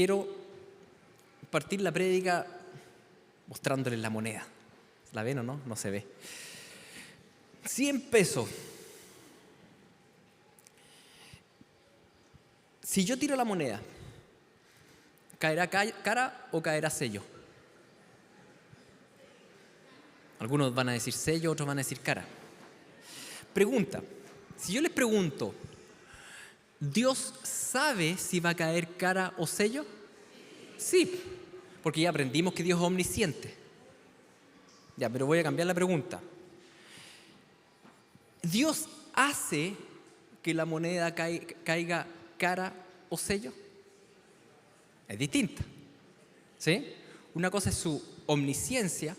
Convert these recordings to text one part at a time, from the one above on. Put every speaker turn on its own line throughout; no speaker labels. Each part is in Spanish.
Quiero partir la prédica mostrándoles la moneda. ¿La ven o no? No se ve. 100 pesos. Si yo tiro la moneda, ¿caerá cara o caerá sello? Algunos van a decir sello, otros van a decir cara. Pregunta, si yo les pregunto, ¿Dios sabe si va a caer cara o sello? Sí, porque ya aprendimos que Dios es omnisciente. Ya, pero voy a cambiar la pregunta. ¿Dios hace que la moneda caiga cara o sello? Es distinta, ¿sí? Una cosa es su omnisciencia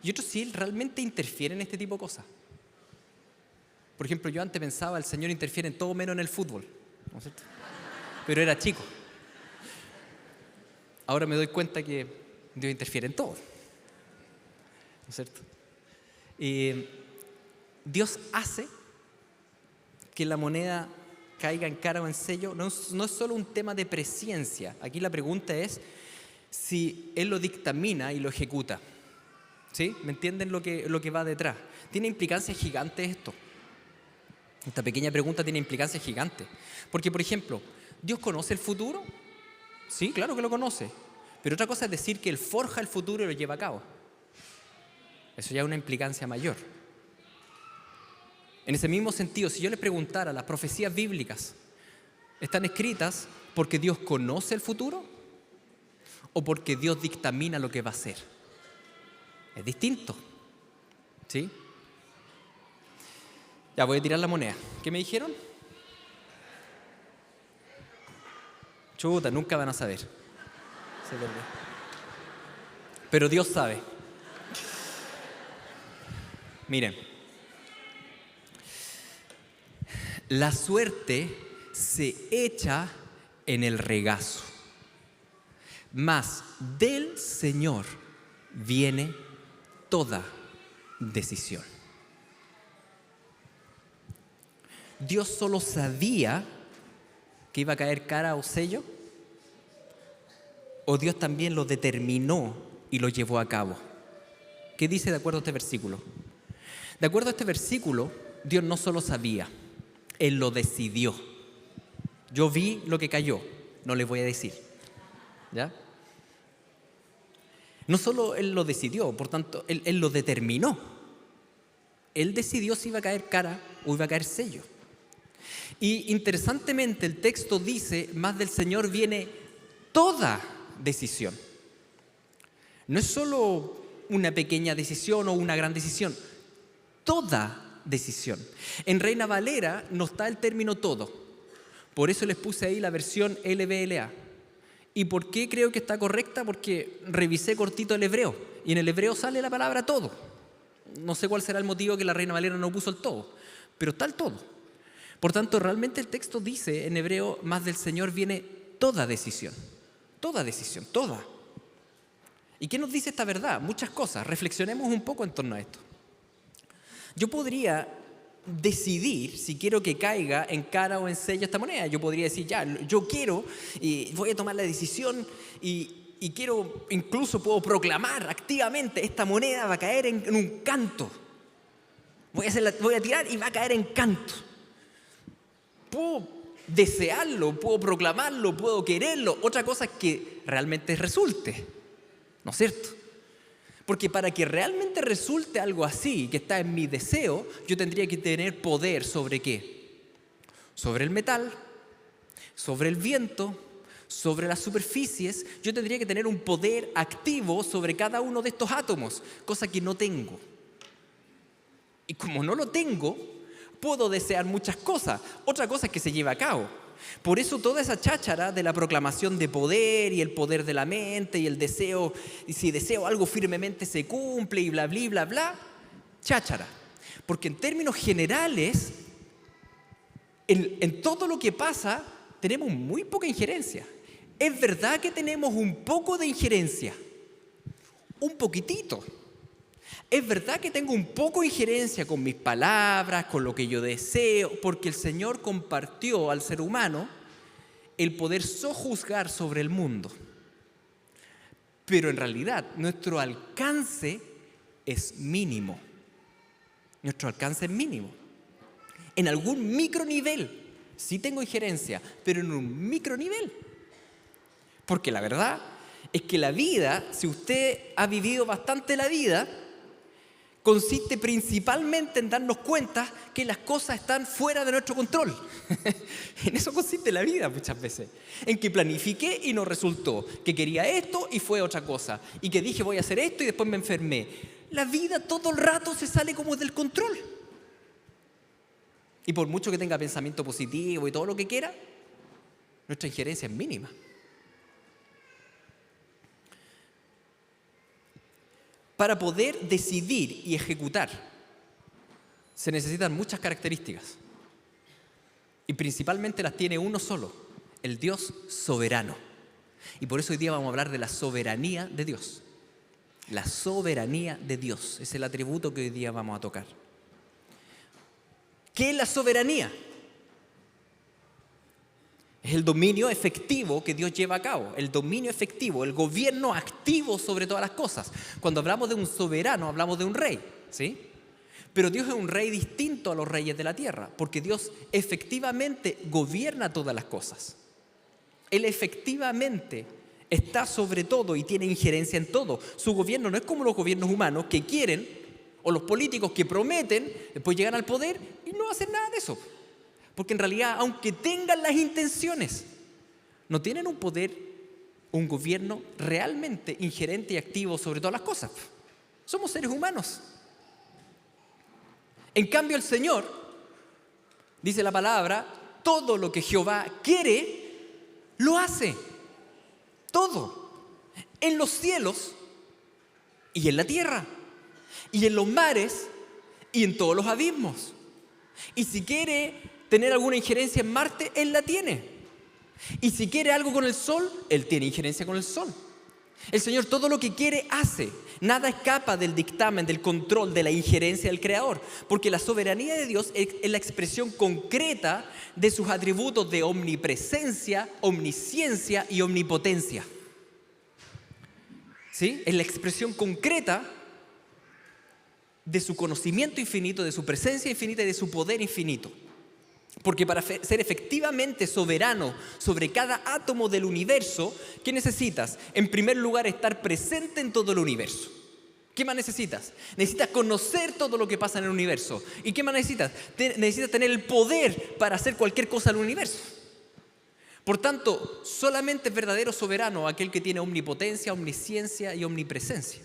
y otra si Él realmente interfiere en este tipo de cosas. Por ejemplo, yo antes pensaba el Señor interfiere en todo menos en el fútbol, ¿no es cierto? Pero era chico. Ahora me doy cuenta que Dios interfiere en todo, ¿no es cierto? Dios hace que la moneda caiga en cara o en sello. No es solo un tema de presciencia. Aquí la pregunta es si Él lo dictamina y lo ejecuta. ¿Sí? ¿Me entienden lo que va detrás? Tiene implicancias gigantes esto. Esta pequeña pregunta tiene implicancias gigantes. Porque, por ejemplo, ¿Dios conoce el futuro? Sí, claro que lo conoce. Pero otra cosa es decir que Él forja el futuro y lo lleva a cabo. Eso ya es una implicancia mayor. En ese mismo sentido, si yo les preguntara, ¿las profecías bíblicas están escritas porque Dios conoce el futuro o porque Dios dictamina lo que va a ser? Es distinto, ¿sí? Ya voy a tirar la moneda. ¿Qué me dijeron? Chuta, nunca van a saber. Se perdió. Pero Dios sabe. Miren. La suerte se echa en el regazo, mas del Señor viene toda decisión. ¿Dios solo sabía que iba a caer cara o sello? ¿O Dios también lo determinó y lo llevó a cabo? ¿Qué dice de acuerdo a este versículo? De acuerdo a este versículo, Dios no solo sabía, Él lo decidió. Yo vi lo que cayó, no les voy a decir. ¿Ya? No solo Él lo decidió, por tanto, Él lo determinó. Él decidió si iba a caer cara o iba a caer sello. Y interesantemente el texto dice, más del Señor viene toda decisión. No es solo una pequeña decisión o una gran decisión, toda decisión. En Reina Valera no está el término todo. Por eso les puse ahí la versión LBLA. ¿Y por qué creo que está correcta? Porque revisé cortito el hebreo. Y en el hebreo sale la palabra todo. No sé cuál será el motivo que la Reina Valera no puso el todo. Pero está el todo. Por tanto, realmente el texto dice en hebreo, más del Señor viene toda decisión. Toda decisión, toda. ¿Y qué nos dice esta verdad? Muchas cosas. Reflexionemos un poco en torno a esto. Yo podría decidir si quiero que caiga en cara o en sello esta moneda. Yo podría decir, ya, yo quiero y voy a tomar la decisión y quiero, incluso puedo proclamar activamente, esta moneda va a caer en un canto. Voy a tirar y va a caer en canto. Puedo desearlo, puedo proclamarlo, puedo quererlo. Otra cosa es que realmente resulte, ¿no es cierto? Porque para que realmente resulte algo así, que está en mi deseo, yo tendría que tener poder ¿sobre qué? Sobre el metal, sobre el viento, sobre las superficies. Yo tendría que tener un poder activo sobre cada uno de estos átomos, cosa que no tengo. Y como no lo tengo, puedo desear muchas cosas. Otra cosa es que se lleve a cabo. Por eso toda esa cháchara de la proclamación de poder y el poder de la mente y el deseo, y si deseo algo firmemente se cumple y bla, bla, bla, bla, cháchara. Porque en términos generales, en todo lo que pasa, tenemos muy poca injerencia. Es verdad que tenemos un poco de injerencia, un poquitito. Es verdad que tengo un poco de injerencia con mis palabras, con lo que yo deseo, porque el Señor compartió al ser humano el poder sojuzgar sobre el mundo. Pero en realidad nuestro alcance es mínimo. Nuestro alcance es mínimo. En algún micronivel sí tengo injerencia, pero en un micronivel. Porque la verdad es que la vida, si usted ha vivido bastante la vida, consiste principalmente en darnos cuenta que las cosas están fuera de nuestro control. En eso consiste la vida muchas veces. En que planifiqué y no resultó. Que quería esto y fue otra cosa. Y que dije voy a hacer esto y después me enfermé. La vida todo el rato se sale como del control. Y por mucho que tenga pensamiento positivo y todo lo que quiera, nuestra injerencia es mínima. Para poder decidir y ejecutar, se necesitan muchas características. Y principalmente las tiene uno solo, el Dios soberano. Y por eso hoy día vamos a hablar de la soberanía de Dios. La soberanía de Dios es el atributo que hoy día vamos a tocar. ¿Qué es la soberanía? Es el dominio efectivo que Dios lleva a cabo, el dominio efectivo, el gobierno activo sobre todas las cosas. Cuando hablamos de un soberano, hablamos de un rey, ¿sí? Pero Dios es un rey distinto a los reyes de la tierra, porque Dios efectivamente gobierna todas las cosas. Él efectivamente está sobre todo y tiene injerencia en todo. Su gobierno no es como los gobiernos humanos que quieren, o los políticos que prometen, después llegan al poder y no hacen nada de eso. Porque en realidad, aunque tengan las intenciones, no tienen un poder, un gobierno realmente ingerente y activo sobre todas las cosas. Somos seres humanos. En cambio, el Señor, dice la palabra, todo lo que Jehová quiere, lo hace. Todo. En los cielos y en la tierra. Y en los mares y en todos los abismos. Y si quiere tener alguna injerencia en Marte, Él la tiene. Y si quiere algo con el sol, Él tiene injerencia con el sol. El Señor todo lo que quiere hace. Nada escapa del dictamen, del control, de la injerencia del Creador. Porque la soberanía de Dios es la expresión concreta de sus atributos de omnipresencia, omnisciencia y omnipotencia. ¿Sí? Es la expresión concreta de su conocimiento infinito, de su presencia infinita y de su poder infinito. Porque para ser efectivamente soberano sobre cada átomo del universo, ¿qué necesitas? En primer lugar, estar presente en todo el universo. ¿Qué más necesitas? Necesitas conocer todo lo que pasa en el universo. ¿Y qué más necesitas? Necesitas tener el poder para hacer cualquier cosa en el universo. Por tanto, solamente es verdadero soberano aquel que tiene omnipotencia, omnisciencia y omnipresencia.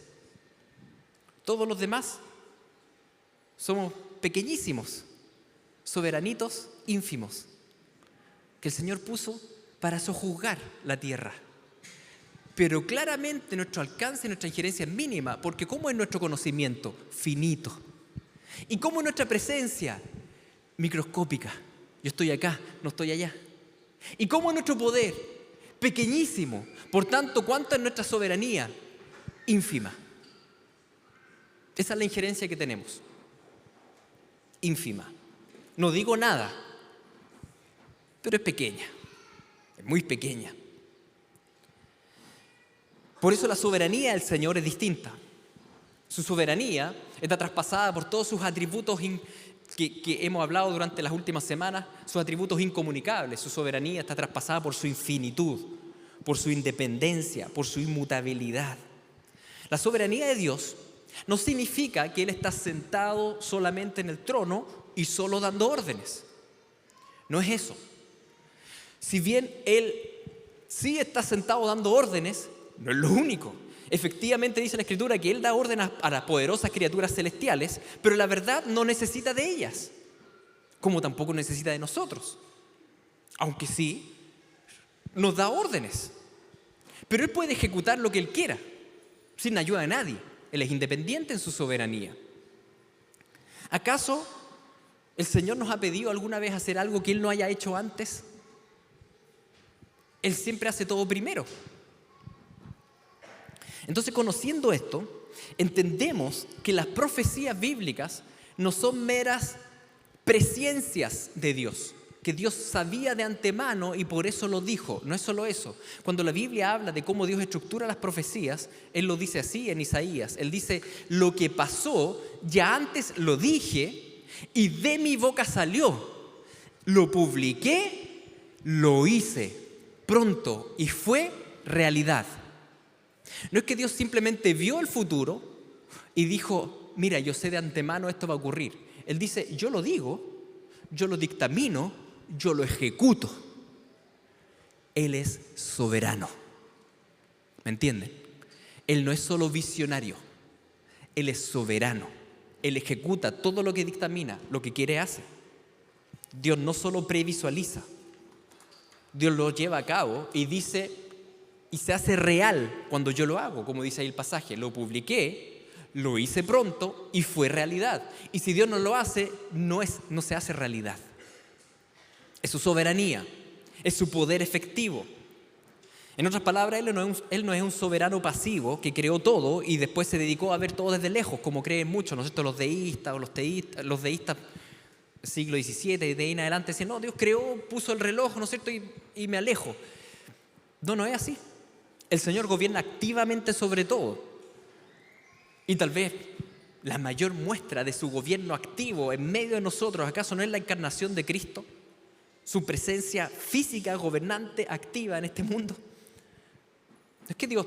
Todos los demás somos pequeñísimos, soberanitos ínfimos, que el Señor puso para sojuzgar la tierra. Pero claramente nuestro alcance, nuestra injerencia es mínima, porque ¿cómo es nuestro conocimiento? Finito. ¿Y cómo es nuestra presencia? Microscópica. Yo estoy acá, no estoy allá. ¿Y cómo es nuestro poder? Pequeñísimo. Por tanto, ¿cuánto es nuestra soberanía? Ínfima. Esa es la injerencia que tenemos. Ínfima. No digo nada, pero es pequeña, es muy pequeña. Por eso la soberanía del Señor es distinta. Su soberanía está traspasada por todos sus atributos que hemos hablado durante las últimas semanas, sus atributos incomunicables. Su soberanía está traspasada por su infinitud, por su independencia, por su inmutabilidad. La soberanía de Dios no significa que Él está sentado solamente en el trono y solo dando órdenes. No es eso. Si bien Él sí está sentado dando órdenes, no es lo único. Efectivamente dice la Escritura que Él da órdenes a las poderosas criaturas celestiales, pero la verdad no necesita de ellas, como tampoco necesita de nosotros. Aunque sí, nos da órdenes. Pero Él puede ejecutar lo que Él quiera, sin ayuda de nadie. Él es independiente en su soberanía. ¿Acaso el Señor nos ha pedido alguna vez hacer algo que Él no haya hecho antes? Él siempre hace todo primero. Entonces, conociendo esto, entendemos que las profecías bíblicas no son meras presciencias de Dios, que Dios sabía de antemano y por eso lo dijo. No es solo eso. Cuando la Biblia habla de cómo Dios estructura las profecías, Él lo dice así en Isaías. Él dice, lo que pasó, ya antes lo dije y de mi boca salió. Lo publiqué, lo hice pronto y fue realidad. No es que Dios simplemente vio el futuro y dijo, mira, yo sé de antemano esto va a ocurrir. Él dice, yo lo digo, yo lo dictamino, yo lo ejecuto. Él es soberano. ¿Me entienden? Él no es solo visionario, Él es soberano. Él ejecuta todo lo que dictamina, lo que quiere hace. Dios no solo previsualiza, Dios lo lleva a cabo y dice, y se hace real cuando yo lo hago, como dice ahí el pasaje, lo publiqué, lo hice pronto y fue realidad. Y si Dios no lo hace, no se hace realidad. Es su soberanía, es su poder efectivo. En otras palabras, Él no es un soberano pasivo que creó todo y después se dedicó a ver todo desde lejos, como creen muchos, ¿no es cierto? Los deístas o los teístas, los deístas siglo XVII y de ahí en adelante dicen, no, Dios creó, puso el reloj, ¿no es cierto? Y me alejo. No es así. El Señor gobierna activamente sobre todo. Y tal vez la mayor muestra de su gobierno activo en medio de nosotros, ¿acaso no es la encarnación de Cristo? Su presencia física, gobernante, activa en este mundo. No es que Dios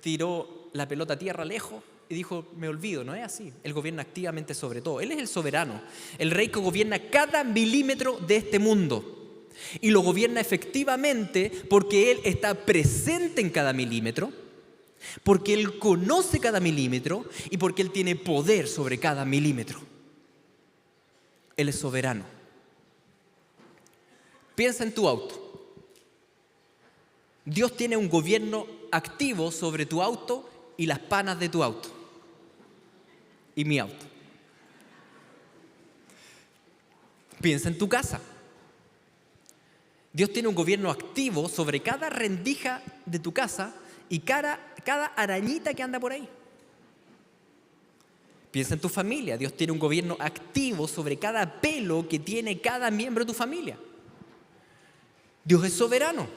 tiró la pelota a tierra lejos y dijo, me olvido, no es así. Él gobierna activamente sobre todo. Él es el soberano, el rey que gobierna cada milímetro de este mundo. Y lo gobierna efectivamente porque Él está presente en cada milímetro, porque Él conoce cada milímetro y porque Él tiene poder sobre cada milímetro. Él es soberano. Piensa en tu auto. Dios tiene un gobierno activo sobre tu auto y las panas de tu auto. Y mi auto. Piensa en tu casa. Dios tiene un gobierno activo sobre cada rendija de tu casa y cada arañita que anda por ahí. Piensa en tu familia. Dios tiene un gobierno activo sobre cada pelo que tiene cada miembro de tu familia. Dios es soberano.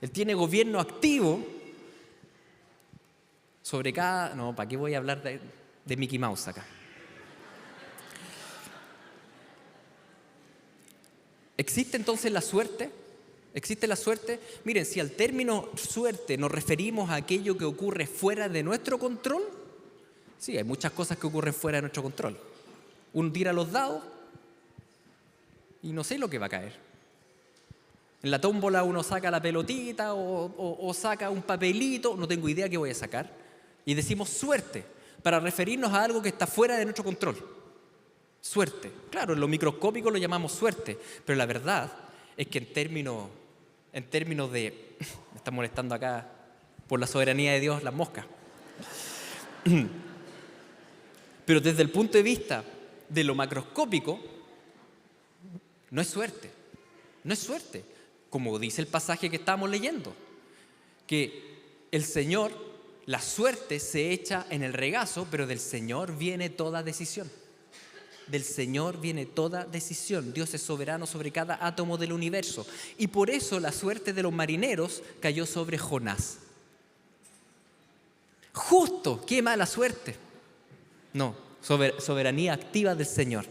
Él tiene gobierno activo sobre cada... No, ¿para qué voy a hablar de Mickey Mouse acá? ¿Existe entonces la suerte? ¿Existe la suerte? Miren, si al término suerte nos referimos a aquello que ocurre fuera de nuestro control, sí, hay muchas cosas que ocurren fuera de nuestro control. Uno tira los dados y no sé lo que va a caer. En la tómbola uno saca la pelotita o saca un papelito, no tengo idea qué voy a sacar. Y decimos suerte, para referirnos a algo que está fuera de nuestro control. Suerte. Claro, en lo microscópico lo llamamos suerte, pero la verdad es que en términos de... Me están molestando acá por la soberanía de Dios las moscas. Pero desde el punto de vista de lo macroscópico, no es suerte. No es suerte. Como dice el pasaje que estábamos leyendo, que el Señor, la suerte se echa en el regazo, pero del Señor viene toda decisión. Del Señor viene toda decisión. Dios es soberano sobre cada átomo del universo. Y por eso la suerte de los marineros cayó sobre Jonás. Justo, qué mala suerte. No, soberanía activa del Señor.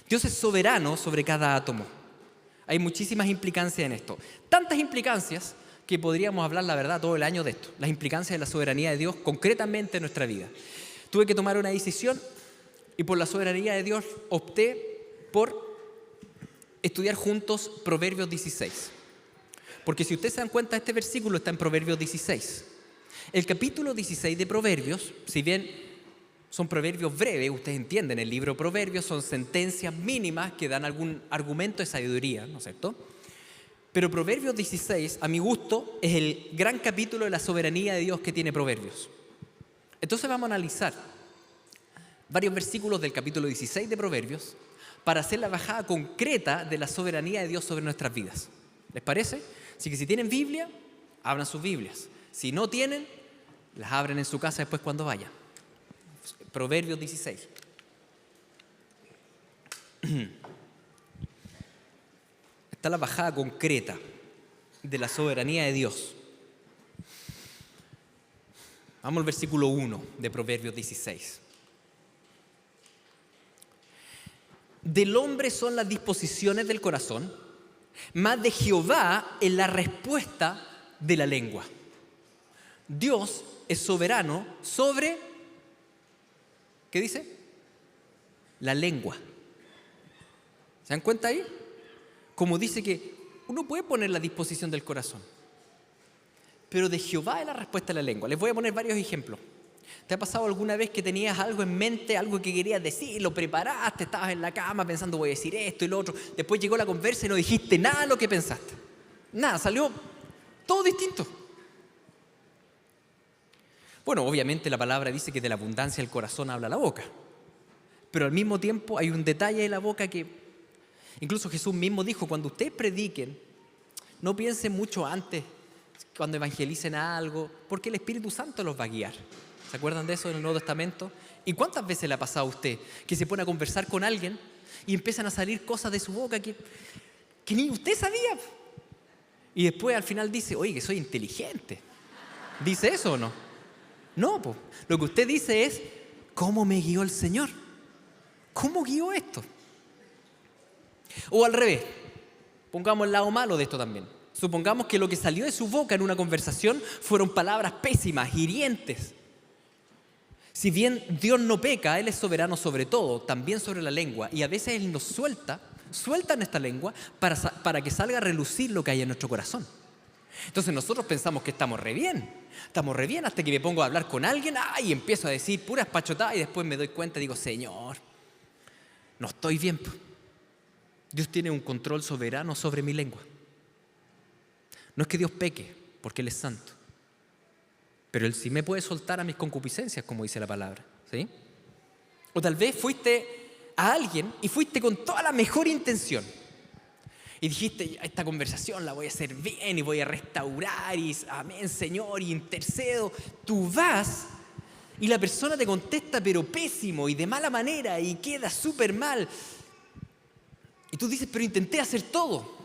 Dios es soberano sobre cada átomo. Hay muchísimas implicancias en esto. Tantas implicancias que podríamos hablar, la verdad, todo el año de esto. Las implicancias de la soberanía de Dios concretamente en nuestra vida. Tuve que tomar una decisión y por la soberanía de Dios opté por estudiar juntos Proverbios 16. Porque si ustedes se dan cuenta, este versículo está en Proverbios 16. El capítulo 16 de Proverbios, si bien son proverbios breves, ustedes entienden, el libro de Proverbios son sentencias mínimas que dan algún argumento de sabiduría, ¿no es cierto? Pero Proverbios 16, a mi gusto, es el gran capítulo de la soberanía de Dios que tiene Proverbios. Entonces vamos a analizar varios versículos del capítulo 16 de Proverbios para hacer la bajada concreta de la soberanía de Dios sobre nuestras vidas. ¿Les parece? Así que si tienen Biblia, abran sus Biblias. Si no tienen, las abren en su casa después cuando vayan. Proverbios 16. está la bajada concreta de la soberanía de Dios. Vamos al versículo 1 de Proverbios 16. Del hombre son las disposiciones del corazón, mas de Jehová es la respuesta de la lengua. Dios es soberano sobre, ¿qué dice? La lengua. ¿Se dan cuenta ahí? Como dice que uno puede poner la disposición del corazón, pero de Jehová es la respuesta de la lengua. Les voy a poner varios ejemplos. ¿Te ha pasado alguna vez que tenías algo en mente, algo que querías decir, lo preparaste, estabas en la cama pensando voy a decir esto y lo otro, después llegó la conversa y no dijiste nada de lo que pensaste? Nada, salió todo distinto. Bueno, obviamente la palabra dice que de la abundancia del corazón habla la boca, pero al mismo tiempo hay un detalle de la boca que incluso Jesús mismo dijo: cuando ustedes prediquen, no piensen mucho antes cuando evangelicen algo, porque el Espíritu Santo los va a guiar. ¿Se acuerdan de eso en el Nuevo Testamento? ¿Y cuántas veces le ha pasado a usted que se pone a conversar con alguien y empiezan a salir cosas de su boca que ni usted sabía? Y después al final dice: oye, que soy inteligente. ¿Dice eso o no? No, pues lo que usted dice es: ¿cómo me guió el Señor? ¿Cómo guió esto? O al revés, pongamos el lado malo de esto también. Supongamos que lo que salió de su boca en una conversación fueron palabras pésimas, hirientes. Si bien Dios no peca, Él es soberano sobre todo, también sobre la lengua. Y a veces Él nos suelta en esta lengua para que salga a relucir lo que hay en nuestro corazón. Entonces nosotros pensamos que estamos re bien hasta que me pongo a hablar con alguien y empiezo a decir puras pachotadas y después me doy cuenta y digo: Señor, no estoy bien. Dios tiene un control soberano sobre mi lengua. No es que Dios peque, porque Él es santo, pero Él sí me puede soltar a mis concupiscencias, como dice la palabra, ¿sí? O tal vez fuiste a alguien y fuiste con toda la mejor intención y dijiste: esta conversación la voy a hacer bien y voy a restaurar y amén, Señor, y intercedo. Tú vas y la persona te contesta pero pésimo y de mala manera y queda súper mal. Y tú dices: pero intenté hacer todo.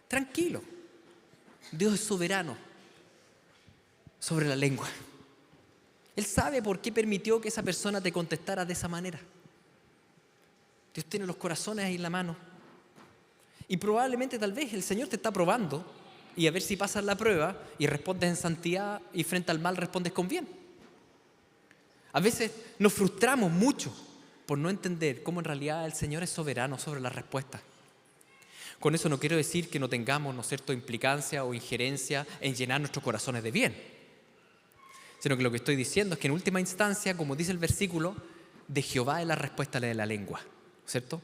Tranquilo, Dios es soberano sobre la lengua. Él sabe por qué permitió que esa persona te contestara de esa manera. Dios tiene los corazones ahí en la mano. Y probablemente, tal vez, el Señor te está probando y a ver si pasas la prueba y respondes en santidad y frente al mal respondes con bien. A veces nos frustramos mucho por no entender cómo en realidad el Señor es soberano sobre las respuestas. Con eso no quiero decir que no tengamos, ¿no es cierto?, implicancia o injerencia en llenar nuestros corazones de bien, sino que lo que estoy diciendo es que en última instancia, como dice el versículo, de Jehová es la respuesta de la lengua, ¿cierto?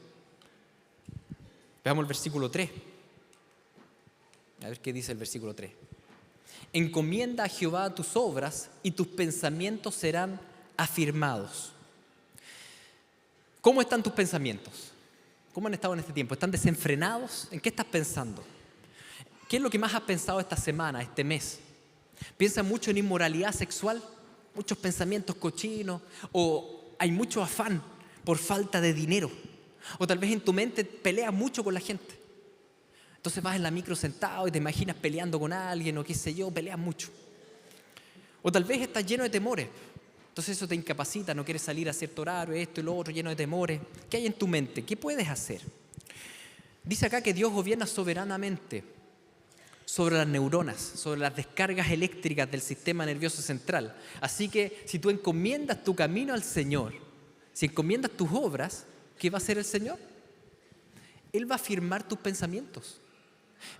Veamos el versículo 3. A ver qué dice el versículo 3. Encomienda a Jehová tus obras y tus pensamientos serán afirmados. ¿Cómo están tus pensamientos? ¿Cómo han estado en este tiempo? ¿Están desenfrenados? ¿En qué estás pensando? ¿Qué es lo que más has pensado esta semana, este mes? ¿Piensas mucho en inmoralidad sexual? ¿Muchos pensamientos cochinos? ¿O hay mucho afán por falta de dinero? ¿O tal vez en tu mente peleas mucho con la gente? Entonces vas en la micro sentado y te imaginas peleando con alguien o qué sé yo, peleas mucho. O tal vez estás lleno de temores. Entonces eso te incapacita, no quieres salir a cierto horario, esto y lo otro, lleno de temores. ¿Qué hay en tu mente? ¿Qué puedes hacer? Dice acá que Dios gobierna soberanamente sobre las neuronas, sobre las descargas eléctricas del sistema nervioso central. Así que si tú encomiendas tu camino al Señor, si encomiendas tus obras, ¿qué va a hacer el Señor? Él va a afirmar tus pensamientos.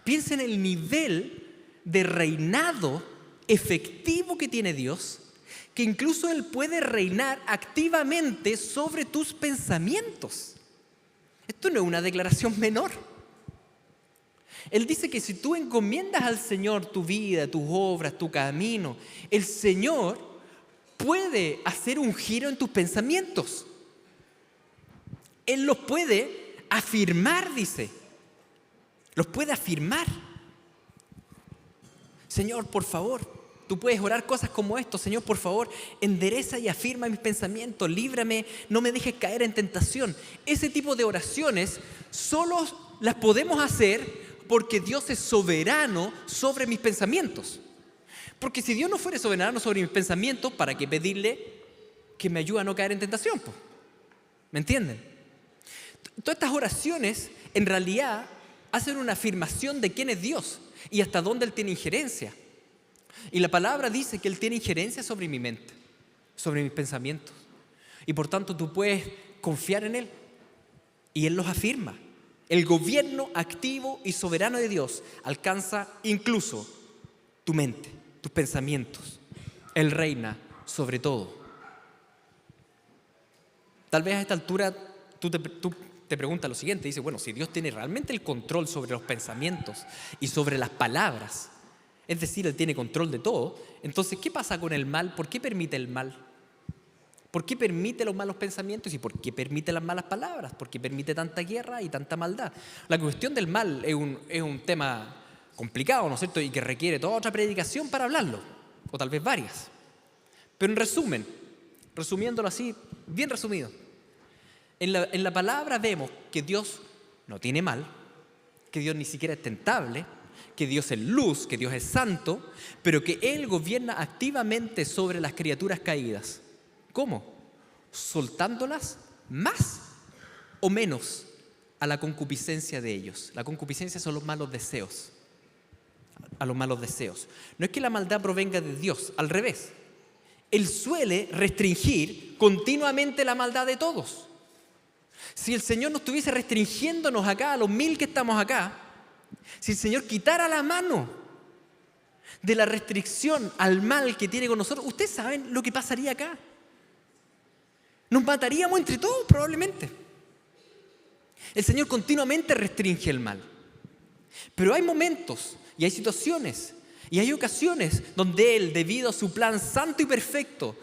Piensa en el nivel de reinado efectivo que tiene Dios, que incluso Él puede reinar activamente sobre tus pensamientos. Esto no es una declaración menor. Él dice que si tú encomiendas al Señor tu vida, tus obras, tu camino, el Señor puede hacer un giro en tus pensamientos. Él los puede afirmar, dice. Los puede afirmar. Señor, por favor. Tú puedes orar cosas como esto: Señor, por favor, endereza y afirma mis pensamientos, líbrame, no me dejes caer en tentación. Ese tipo de oraciones solo las podemos hacer porque Dios es soberano sobre mis pensamientos. Porque si Dios no fuera soberano sobre mis pensamientos, ¿para qué pedirle que me ayude a no caer en tentación? ¿Me entienden? Todas estas oraciones en realidad hacen una afirmación de quién es Dios y hasta dónde Él tiene injerencia. Y la palabra dice que Él tiene injerencia sobre mi mente, sobre mis pensamientos. Y por tanto tú puedes confiar en Él. Y Él los afirma. El gobierno activo y soberano de Dios alcanza incluso tu mente, tus pensamientos. Él reina sobre todo. Tal vez a esta altura tú te preguntas lo siguiente. Dices, bueno, si Dios tiene realmente el control sobre los pensamientos y sobre las palabras, es decir, Él tiene control de todo, entonces, ¿qué pasa con el mal? ¿Por qué permite el mal? ¿Por qué permite los malos pensamientos y por qué permite las malas palabras? ¿Por qué permite tanta guerra y tanta maldad? La cuestión del mal es un tema complicado, ¿no es cierto? Y que requiere toda otra predicación para hablarlo, o tal vez varias. Pero en resumen, resumiéndolo así, bien resumido, en la palabra vemos que Dios no tiene mal, que Dios ni siquiera es tentable, que Dios es luz, que Dios es santo, pero que Él gobierna activamente sobre las criaturas caídas. ¿Cómo? Soltándolas más o menos a la concupiscencia de ellos. La concupiscencia son los malos deseos. A los malos deseos. No es que la maldad provenga de Dios, al revés. Él suele restringir continuamente la maldad de todos. Si el Señor no estuviese restringiéndonos acá, a los 1000 que estamos acá, si el Señor quitara la mano de la restricción al mal que tiene con nosotros, ustedes saben lo que pasaría acá. Nos mataríamos entre todos probablemente. El Señor continuamente restringe el mal. Pero hay momentos y hay situaciones y hay ocasiones donde Él, debido a su plan santo y perfecto,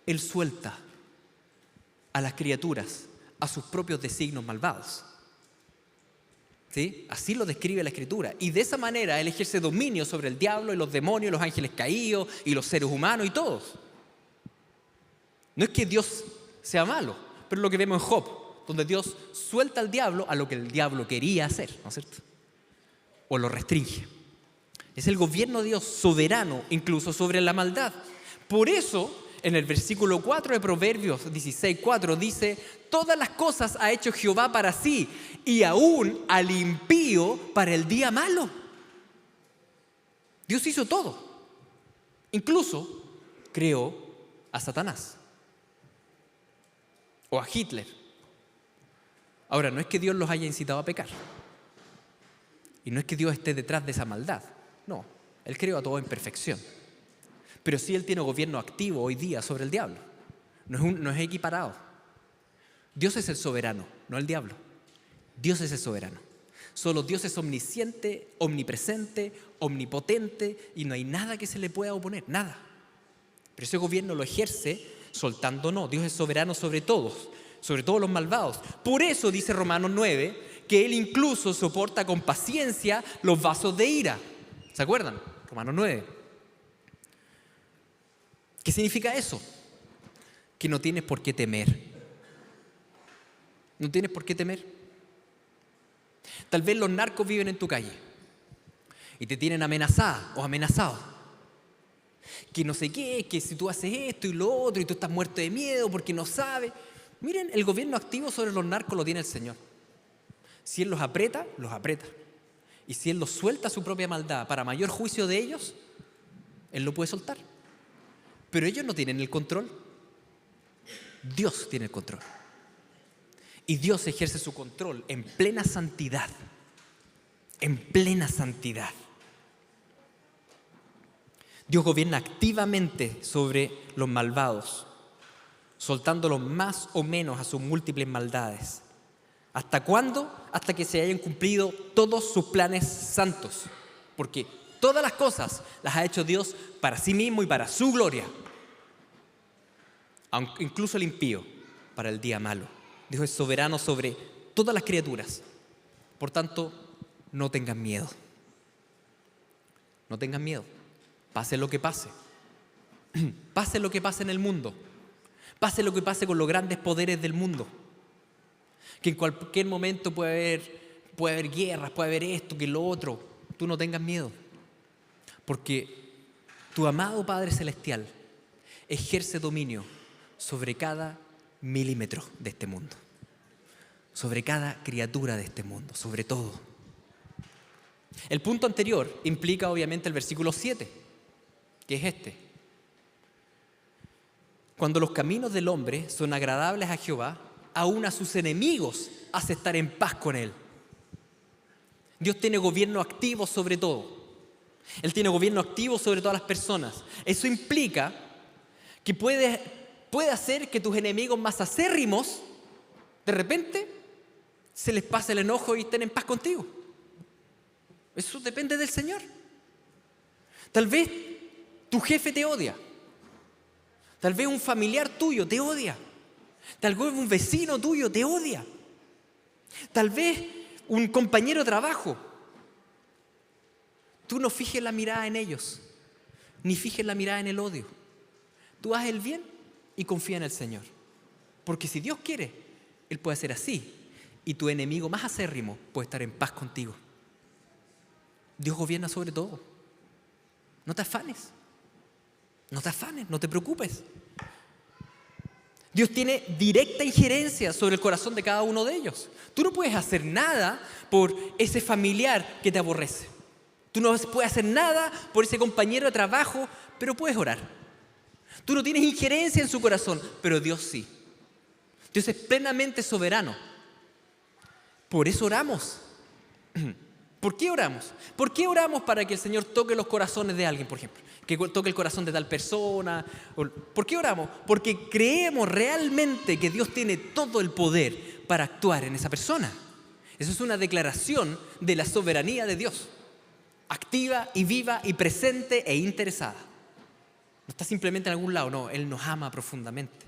Él suelta a las criaturas a sus propios designios malvados. ¿Sí? Así lo describe la Escritura. Y de esa manera Él ejerce dominio sobre el diablo y los demonios, los ángeles caídos y los seres humanos y todos. No es que Dios sea malo, pero es lo que vemos en Job, donde Dios suelta al diablo a lo que el diablo quería hacer, ¿no es cierto? O lo restringe. Es el gobierno de Dios soberano incluso sobre la maldad. Por eso, en el versículo 4 de Proverbios 16:4 dice: todas las cosas ha hecho Jehová para sí, y aún al impío para el día malo. Dios hizo todo. Incluso creó a Satanás o a Hitler. Ahora, no es que Dios los haya incitado a pecar. Y no es que Dios esté detrás de esa maldad. No, Él creó a todo en perfección. Pero sí Él tiene gobierno activo hoy día sobre el diablo. No es equiparado. Dios es el soberano, no el diablo. Dios es el soberano. Solo Dios es omnisciente, omnipresente, omnipotente y no hay nada que se le pueda oponer, nada. Pero ese gobierno lo ejerce soltando no. Dios es soberano sobre todos los malvados. Por eso dice Romanos 9 que Él incluso soporta con paciencia los vasos de ira. ¿Se acuerdan? Romanos 9. ¿Qué significa eso? Que no tienes por qué temer. No tienes por qué temer. Tal vez los narcos viven en tu calle y te tienen amenazada o amenazado. Que no sé qué, que si tú haces esto y lo otro y tú estás muerto de miedo porque no sabes. Miren, el gobierno activo sobre los narcos lo tiene el Señor. Si Él los aprieta, los aprieta. Y si Él los suelta a su propia maldad para mayor juicio de ellos, Él lo puede soltar. Pero ellos no tienen el control. Dios tiene el control. Y Dios ejerce su control en plena santidad. En plena santidad. Dios gobierna activamente sobre los malvados, soltándolos más o menos a sus múltiples maldades. ¿Hasta cuándo? Hasta que se hayan cumplido todos sus planes santos. Porque todas las cosas las ha hecho Dios para sí mismo y para su gloria. Incluso el impío para el día malo. Dios es soberano sobre todas las criaturas. Por tanto, no tengan miedo. No tengan miedo. Pase lo que pase. Pase lo que pase en el mundo. Pase lo que pase con los grandes poderes del mundo. Que en cualquier momento puede puede haber guerras, puede haber esto, que lo otro. Tú no tengas miedo, porque tu amado Padre Celestial ejerce dominio sobre cada milímetro de este mundo, sobre cada criatura de este mundo, sobre todo. El punto anterior implica obviamente el versículo 7, que es este. Cuando los caminos del hombre son agradables a Jehová, aún a sus enemigos hace estar en paz con él. Dios tiene gobierno activo sobre todo. Él tiene gobierno activo sobre todas las personas. Eso implica que puede hacer que tus enemigos más acérrimos, de repente, se les pase el enojo y estén en paz contigo. Eso depende del Señor. Tal vez tu jefe te odia. Tal vez un familiar tuyo te odia. Tal vez un vecino tuyo te odia. Tal vez un compañero de trabajo. Tú no fijes la mirada en ellos, ni fijes la mirada en el odio. Tú haz el bien y confía en el Señor. Porque si Dios quiere, Él puede hacer así. Y tu enemigo más acérrimo puede estar en paz contigo. Dios gobierna sobre todo. No te afanes. No te afanes, no te preocupes. Dios tiene directa injerencia sobre el corazón de cada uno de ellos. Tú no puedes hacer nada por ese familiar que te aborrece. Tú no puedes hacer nada por ese compañero de trabajo, pero puedes orar. Tú no tienes injerencia en su corazón, pero Dios sí. Dios es plenamente soberano. Por eso oramos. ¿Por qué oramos? ¿Por qué oramos para que el Señor toque los corazones de alguien, por ejemplo? Que toque el corazón de tal persona. ¿Por qué oramos? Porque creemos realmente que Dios tiene todo el poder para actuar en esa persona. Eso es una declaración de la soberanía de Dios. Activa y viva y presente e interesada. No está simplemente en algún lado, no, Él nos ama profundamente.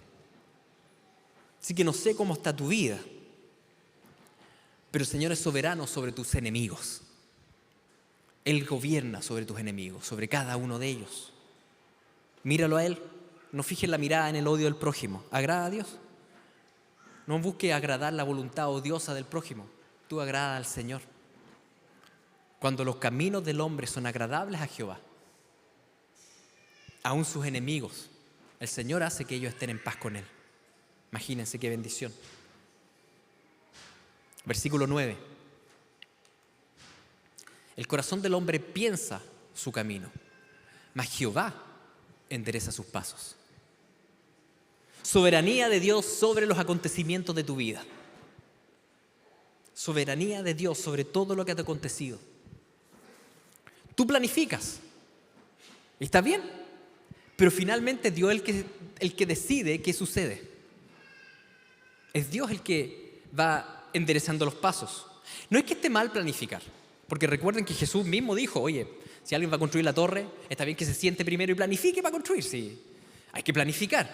Así que no sé cómo está tu vida, pero el Señor es soberano sobre tus enemigos. Él gobierna sobre tus enemigos, sobre cada uno de ellos. Míralo a Él, no fijes la mirada en el odio del prójimo. ¿Agrada a Dios? No busques agradar la voluntad odiosa del prójimo, tú agrada al Señor. Cuando los caminos del hombre son agradables a Jehová, aún sus enemigos, el Señor hace que ellos estén en paz con Él. Imagínense qué bendición. Versículo 9. El corazón del hombre piensa su camino, mas Jehová endereza sus pasos. Soberanía de Dios sobre los acontecimientos de tu vida. Soberanía de Dios sobre todo lo que te ha acontecido. Tú planificas, y está bien, pero finalmente es Dios el que decide qué sucede. Es Dios el que va enderezando los pasos. No es que esté mal planificar, porque recuerden que Jesús mismo dijo, oye, si alguien va a construir la torre, está bien que se siente primero y planifique para construir, sí, hay que planificar.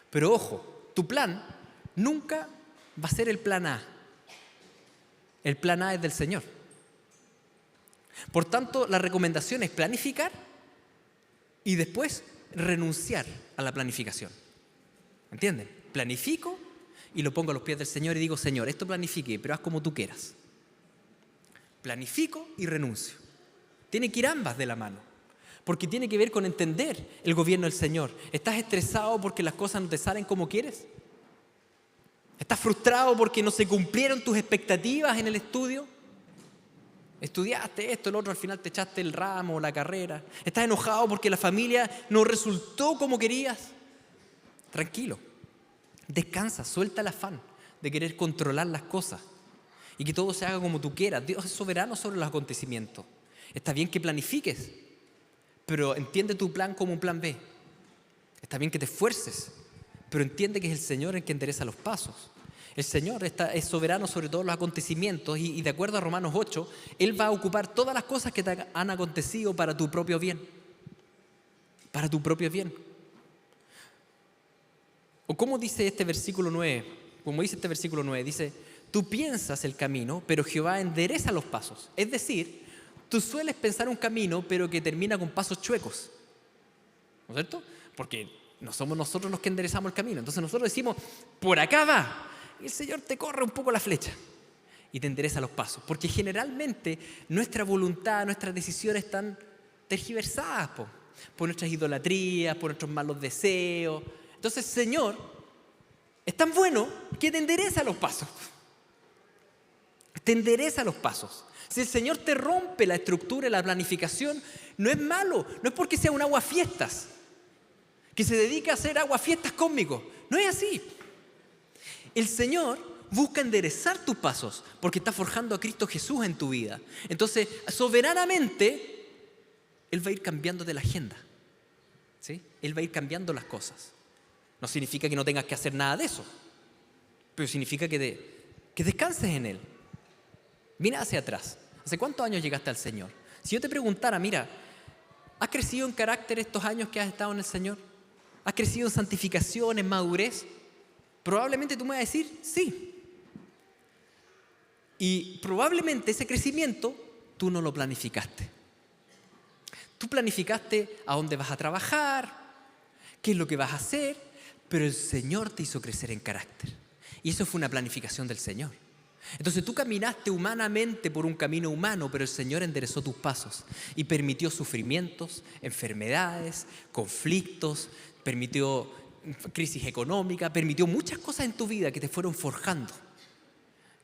Pero ojo, tu plan nunca va a ser el plan A. El plan A es del Señor. Por tanto, la recomendación es planificar y después renunciar a la planificación. ¿Entienden? Planifico y lo pongo a los pies del Señor y digo, Señor, esto planifique, pero haz como tú quieras. Planifico y renuncio. Tiene que ir ambas de la mano, porque tiene que ver con entender el gobierno del Señor. ¿Estás estresado porque las cosas no te salen como quieres? ¿Estás frustrado porque no se cumplieron tus expectativas en el estudio? Estudiaste esto, el otro, al final te echaste el ramo, la carrera. ¿Estás enojado porque la familia no resultó como querías? Tranquilo, descansa, suelta el afán de querer controlar las cosas y que todo se haga como tú quieras. Dios es soberano sobre los acontecimientos. Está bien que planifiques, pero entiende tu plan como un plan B. Está bien que te esfuerces, pero entiende que es el Señor el que endereza los pasos. El Señor es soberano sobre todos los acontecimientos y de acuerdo a Romanos 8, Él va a ocupar todas las cosas que te han acontecido para tu propio bien. Para tu propio bien. O como dice este versículo 9, como dice este versículo 9, dice, tú piensas el camino, pero Jehová endereza los pasos. Es decir, tú sueles pensar un camino, pero que termina con pasos chuecos. ¿No es cierto? Porque no somos nosotros los que enderezamos el camino. Entonces nosotros decimos, por acá va. Y el Señor te corre un poco la flecha. y te endereza los pasos. Porque generalmente nuestra voluntad, nuestras decisiones están tergiversadas por nuestras idolatrías, por nuestros malos deseos. Entonces, Señor, es tan bueno que te endereza los pasos. Te endereza los pasos. Si el Señor te rompe la estructura y la planificación, no es malo, no es porque sea un aguafiestas, que se dedica a hacer aguafiestas conmigo. No es así. El Señor busca enderezar tus pasos porque está forjando a Cristo Jesús en tu vida. Entonces, soberanamente, Él va a ir cambiándote la agenda. ¿Sí? Él va a ir cambiando las cosas. No significa que no tengas que hacer nada de eso, pero significa que descanses en Él. Mira hacia atrás. ¿Hace cuántos años llegaste al Señor? Si yo te preguntara, mira, ¿has crecido en carácter estos años que has estado en el Señor? ¿Has crecido en santificación, en madurez? Probablemente tú me vas a decir, sí. Y probablemente ese crecimiento tú no lo planificaste. Tú planificaste a dónde vas a trabajar, qué es lo que vas a hacer, pero el Señor te hizo crecer en carácter. Y eso fue una planificación del Señor. Entonces tú caminaste humanamente por un camino humano, pero el Señor enderezó tus pasos y permitió sufrimientos, enfermedades, conflictos, permitió crisis económica, permitió muchas cosas en tu vida que te fueron forjando,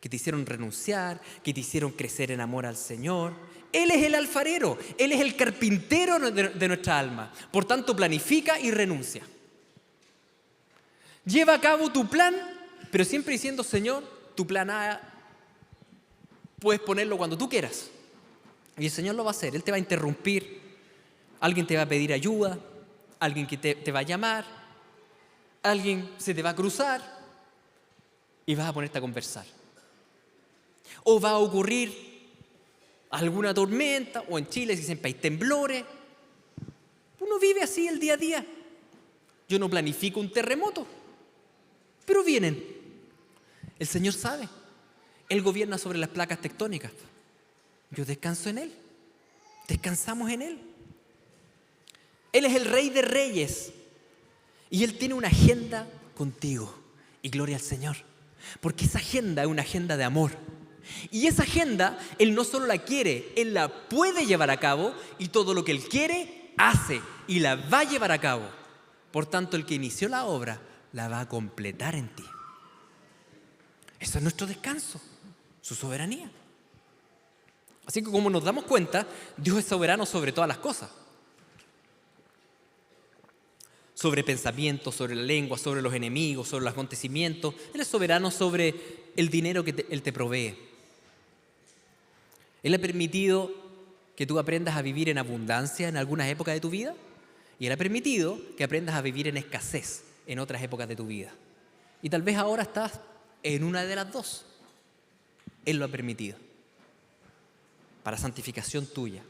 que te hicieron renunciar, que te hicieron crecer en amor al Señor. Él es el alfarero, Él es el carpintero de nuestra alma. Por tanto, planifica y renuncia. Lleva a cabo tu plan, pero siempre diciendo, Señor, tu plan A puedes ponerlo cuando tú quieras. Y el Señor lo va a hacer. Él te va a interrumpir. Alguien te va a pedir ayuda. Alguien que te va a llamar. Alguien se te va a cruzar. Y vas a ponerte a conversar. O va a ocurrir alguna tormenta. O en Chile, si siempre hay temblores. Uno vive así el día a día. Yo no planifico un terremoto. Pero vienen. El Señor sabe. Él gobierna sobre las placas tectónicas. Yo descanso en Él. Descansamos en Él. Él es el Rey de Reyes. Y Él tiene una agenda contigo. Y gloria al Señor. Porque esa agenda es una agenda de amor. Y esa agenda, Él no solo la quiere, Él la puede llevar a cabo. Y todo lo que Él quiere, hace. Y la va a llevar a cabo. Por tanto, el que inició la obra, la va a completar en ti. Eso es nuestro descanso, su soberanía. Así que como nos damos cuenta, Dios es soberano sobre todas las cosas. Sobre pensamientos, sobre la lengua, sobre los enemigos, sobre los acontecimientos. Él es soberano sobre el dinero que Él te provee. Él ha permitido que tú aprendas a vivir en abundancia en algunas épocas de tu vida. Y Él ha permitido que aprendas a vivir en escasez en otras épocas de tu vida. Y tal vez ahora estás en una de las dos. Él lo ha permitido para santificación tuya.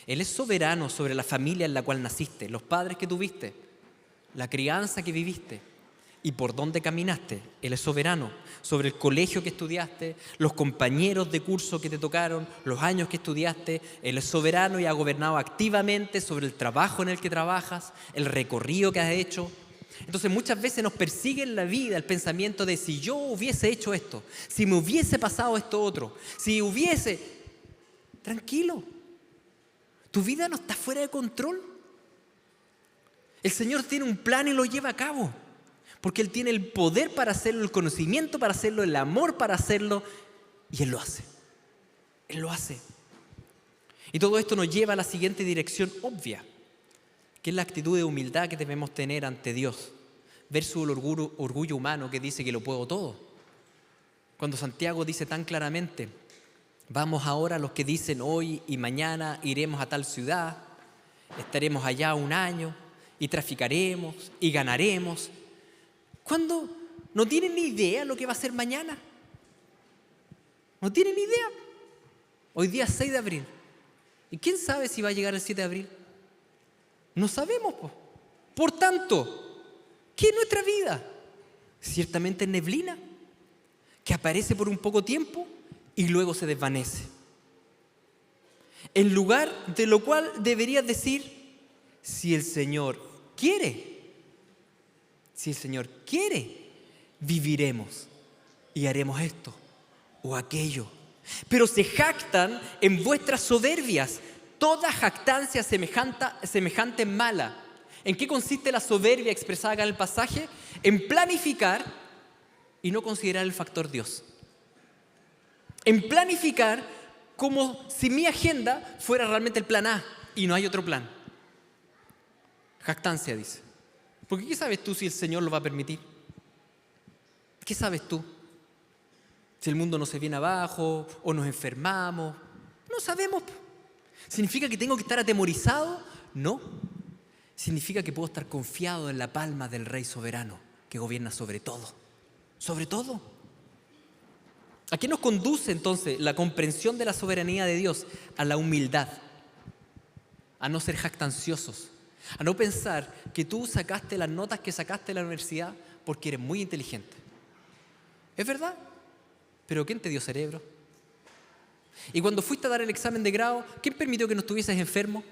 Él es soberano sobre la familia en la cual naciste, los padres que tuviste, la crianza que viviste y por dónde caminaste. Él es soberano sobre el colegio que estudiaste, los compañeros de curso que te tocaron, los años que estudiaste. Él es soberano y ha gobernado activamente sobre el trabajo en el que trabajas, el recorrido que has hecho. Entonces muchas veces nos persigue en la vida el pensamiento de si yo hubiese hecho esto, si me hubiese pasado esto otro, si hubiese... Tranquilo, tu vida no está fuera de control. El Señor tiene un plan y lo lleva a cabo, porque Él tiene el poder para hacerlo, el conocimiento para hacerlo, el amor para hacerlo, y Él lo hace. Él lo hace. Y todo esto nos lleva a la siguiente dirección obvia, que es la actitud de humildad que debemos tener ante Dios, versus el orgullo humano que dice que lo puedo todo. Cuando Santiago dice tan claramente, vamos ahora los que dicen hoy y mañana iremos a tal ciudad, estaremos allá un año y traficaremos y ganaremos, cuando no tienen ni idea lo que va a ser mañana. No tienen ni idea. Hoy día es 6 de abril. ¿Y quién sabe si va a llegar el 7 de abril? No sabemos. Por tanto, ¿qué es nuestra vida? Ciertamente es neblina, que aparece por un poco tiempo y luego se desvanece. En lugar de lo cual deberías decir, si el Señor quiere, viviremos y haremos esto o aquello. Pero se jactan en vuestras soberbias. Toda jactancia semejante es mala. ¿En qué consiste la soberbia expresada acá en el pasaje? En planificar y no considerar el factor Dios. En planificar como si mi agenda fuera realmente el plan A y no hay otro plan. Jactancia, dice. Porque ¿qué sabes tú si el Señor lo va a permitir? ¿Qué sabes tú? Si el mundo no se viene abajo o nos enfermamos. No sabemos. ¿Significa que tengo que estar atemorizado? No. Significa que puedo estar confiado en la palma del Rey soberano que gobierna sobre todo. Sobre todo. ¿A qué nos conduce entonces la comprensión de la soberanía de Dios? A la humildad. A no ser jactanciosos. A no pensar que tú sacaste las notas que sacaste de la universidad porque eres muy inteligente. ¿Es verdad? ¿Pero quién te dio cerebro? Y cuando fuiste a dar el examen de grado, ¿quién permitió que no estuvieses enfermo?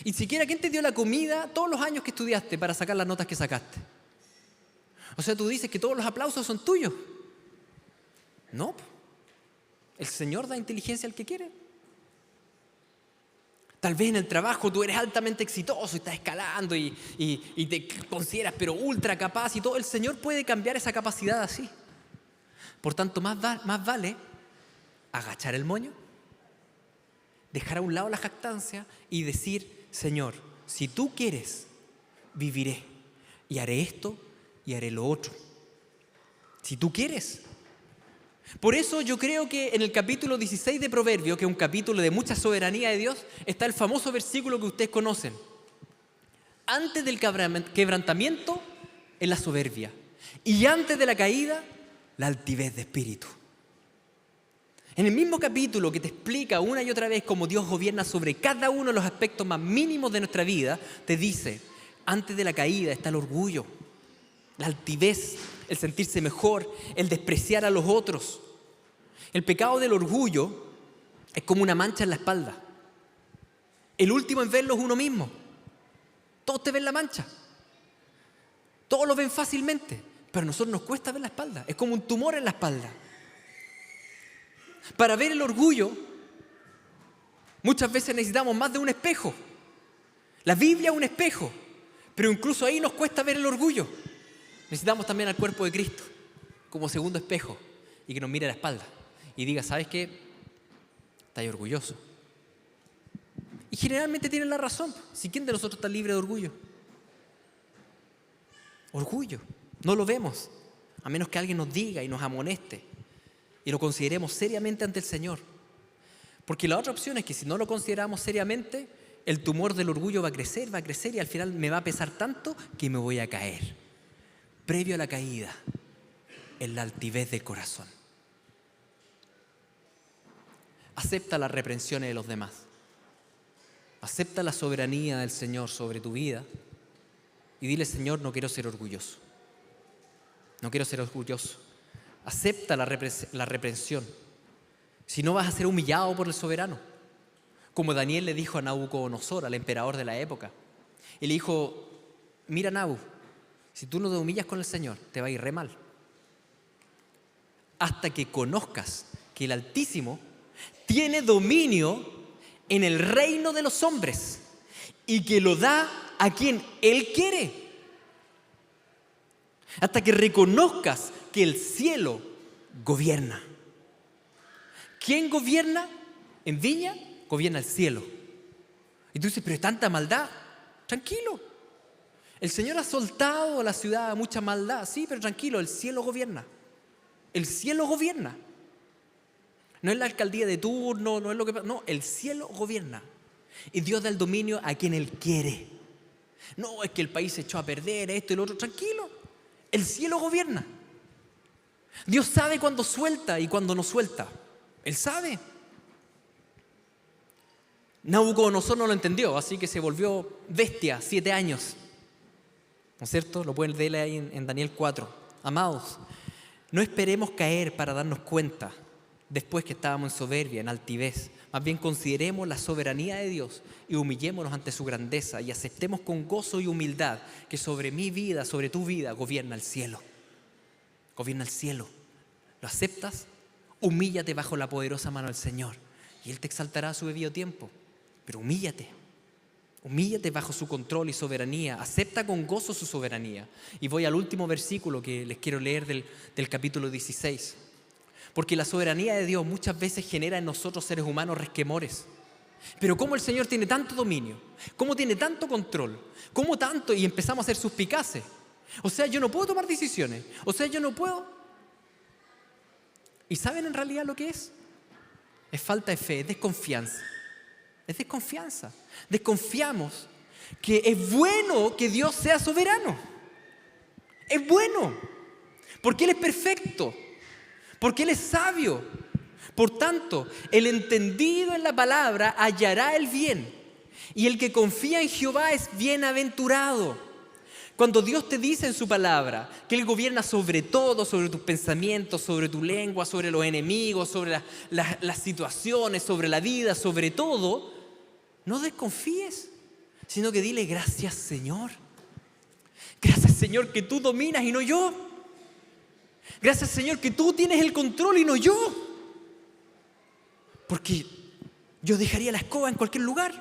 Y siquiera, ¿quién te dio la comida todos los años que estudiaste para sacar las notas que sacaste? O sea, tú dices que todos los aplausos son tuyos. No. El Señor da inteligencia al que quiere. Tal vez en el trabajo tú eres altamente exitoso y estás escalando y te consideras pero ultra capaz y todo. El Señor puede cambiar esa capacidad así. Por tanto, más vale agachar el moño, dejar a un lado la jactancia y decir: Señor, si tú quieres, viviré y haré esto y haré lo otro. Si tú quieres. Por eso yo creo que en el capítulo 16 de Proverbios, que es un capítulo de mucha soberanía de Dios, está el famoso versículo que ustedes conocen. Antes del quebrantamiento es la soberbia y antes de la caída, la altivez de espíritu. En el mismo capítulo que te explica una y otra vez cómo Dios gobierna sobre cada uno de los aspectos más mínimos de nuestra vida, te dice: antes de la caída está el orgullo, la altivez, el sentirse mejor, el despreciar a los otros. El pecado del orgullo es como una mancha en la espalda. El último en verlo es uno mismo. Todos te ven la mancha. Todos lo ven fácilmente, pero a nosotros nos cuesta ver la espalda. Es como un tumor en la espalda. Para ver el orgullo, muchas veces necesitamos más de un espejo. La Biblia es un espejo, pero incluso ahí nos cuesta ver el orgullo. Necesitamos también al cuerpo de Cristo como segundo espejo y que nos mire la espalda y diga: ¿sabes qué? Estás orgulloso. Y generalmente tienen la razón. Si ¿quién de nosotros está libre de orgullo? Orgullo. No lo vemos, a menos que alguien nos diga y nos amoneste y lo consideremos seriamente ante el Señor. Porque la otra opción es que si no lo consideramos seriamente, el tumor del orgullo va a crecer y al final me va a pesar tanto que me voy a caer. Previo a la caída, en la altivez del corazón. Acepta las reprensiones de los demás. Acepta la soberanía del Señor sobre tu vida y dile: Señor, no quiero ser orgulloso. No quiero ser orgulloso. Acepta la reprensión. Si no, vas a ser humillado por el soberano. Como Daniel le dijo a Nabucodonosor, al emperador de la época. Y le dijo: mira, Nabu, si tú no te humillas con el Señor, te va a ir re mal. Hasta que conozcas que el Altísimo tiene dominio en el reino de los hombres y que lo da a quien Él quiere. Hasta que reconozcas que el cielo gobierna. ¿Quién gobierna? En Viña gobierna el cielo. Y tú dices: pero es tanta maldad. Tranquilo. El Señor ha soltado a la ciudad mucha maldad. Sí, pero tranquilo, el cielo gobierna. El cielo gobierna. No es la alcaldía de turno, no es lo que pasa. No, el cielo gobierna. Y Dios da el dominio a quien Él quiere. No, es que el país se echó a perder, esto y lo otro. Tranquilo, el cielo gobierna. Dios sabe cuándo suelta y cuándo no suelta. Él sabe. Nabucodonosor no lo entendió, así que se volvió bestia 7 años. ¿No es cierto? Lo pueden leer ahí en Daniel 4. Amados, no esperemos caer para darnos cuenta después que estábamos en soberbia, en altivez. Más bien consideremos la soberanía de Dios y humillémonos ante su grandeza y aceptemos con gozo y humildad que sobre mi vida, sobre tu vida, gobierna el cielo. Gobierna el cielo. ¿Lo aceptas? Humíllate bajo la poderosa mano del Señor y Él te exaltará a su debido tiempo. Pero humíllate. Humíllate bajo su control y soberanía. Acepta con gozo su soberanía. Y voy al último versículo que les quiero leer del capítulo 16. Porque la soberanía de Dios muchas veces genera en nosotros seres humanos resquemores. Pero cómo el Señor tiene tanto dominio, cómo tiene tanto control, cómo tanto, y empezamos a ser suspicaces. O sea, yo no puedo tomar decisiones. O sea, yo no puedo. ¿Y saben en realidad lo que es? Es falta de fe, es desconfianza. Es desconfianza. Desconfiamos que es bueno que Dios sea soberano. Es bueno. Porque Él es perfecto. Porque Él es sabio. Por tanto, el entendido en la palabra hallará el bien. Y el que confía en Jehová es bienaventurado. Cuando Dios te dice en su palabra que Él gobierna sobre todo, sobre tus pensamientos, sobre tu lengua, sobre los enemigos, sobre las situaciones, sobre la vida, sobre todo, no desconfíes, sino que dile gracias Señor. Gracias Señor que tú dominas y no yo. Gracias Señor que tú tienes el control y no yo. Porque yo dejaría la escoba en cualquier lugar.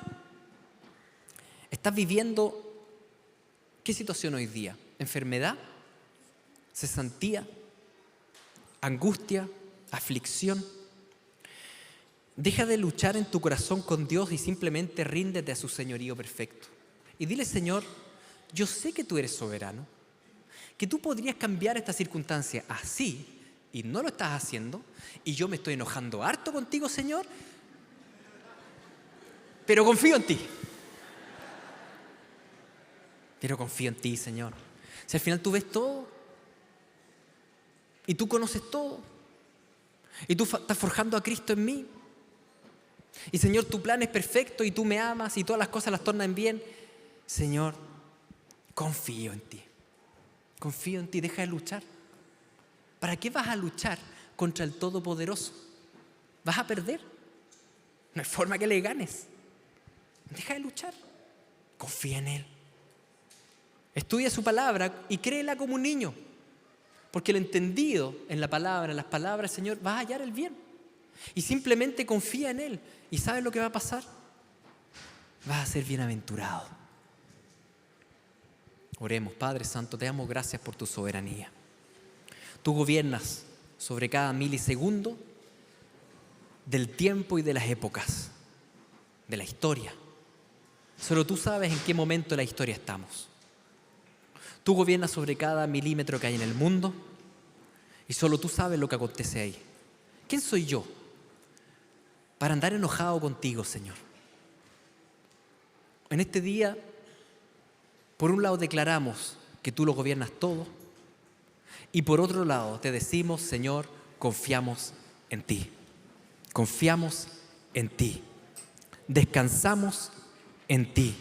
¿Estás viviendo qué situación hoy día? ¿Enfermedad? ¿Cesantía? ¿Angustia? ¿Aflicción? Deja de luchar en tu corazón con Dios y simplemente ríndete a su señorío perfecto. Y dile, Señor, yo sé que tú eres soberano, que tú podrías cambiar esta circunstancia así y no lo estás haciendo, y yo me estoy enojando harto contigo, Señor, pero confío en ti. Pero confío en ti, Señor. Si al final tú ves todo y tú conoces todo y tú estás forjando a Cristo en mí, y Señor, tu plan es perfecto y tú me amas y todas las cosas las tornas en bien, Señor, confío en ti. Confío en ti, deja de luchar. ¿Para qué vas a luchar contra el Todopoderoso? ¿Vas a perder? No hay forma que le ganes. Deja de luchar. Confía en Él. Estudia su palabra y créela como un niño. Porque el entendido en la palabra, en las palabras del Señor, vas a hallar el bien. Y simplemente confía en Él. ¿Y sabes lo que va a pasar? Vas a ser bienaventurado. Oremos. Padre Santo, te damos gracias por tu soberanía. Tú gobiernas sobre cada milisegundo del tiempo y de las épocas, de la historia. Solo tú sabes en qué momento de la historia estamos. Tú gobiernas sobre cada milímetro que hay en el mundo y solo tú sabes lo que acontece ahí. ¿Quién soy yo para andar enojado contigo, Señor? En este día, por un lado declaramos que tú lo gobiernas todo y por otro lado te decimos, Señor, confiamos en ti. Confiamos en ti. Descansamos en ti.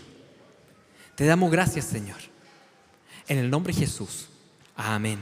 Te damos gracias, Señor. En el nombre de Jesús. Amén.